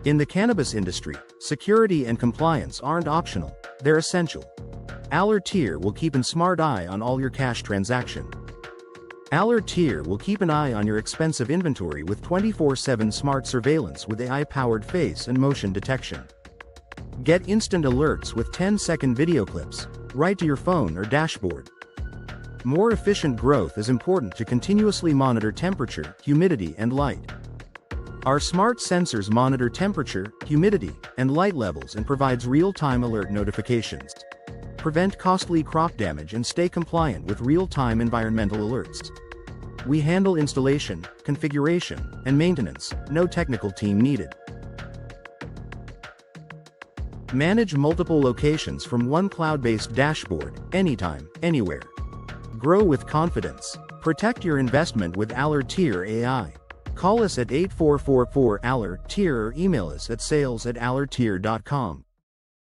In the cannabis industry, security and compliance aren't optional, they're essential. Alerteer will keep a smart eye on all your cash transactions. Alerteer will keep an eye on your expensive inventory with 24/7 smart surveillance with AI-powered face and motion detection. Get instant alerts with 10-second video clips, right to your phone or dashboard. More efficient growth is important to continuously monitor temperature, humidity, and light. Our smart sensors monitor temperature, humidity, and light levels and provides real-time alert notifications. Prevent costly crop damage and stay compliant with real-time environmental alerts. We handle installation, configuration, and maintenance, no technical team needed. Manage multiple locations from one cloud-based dashboard, anytime, anywhere. Grow with confidence. Protect your investment with Alerteer AI. Call us at 8444-ALERTEER or email us at sales@alerteer.com.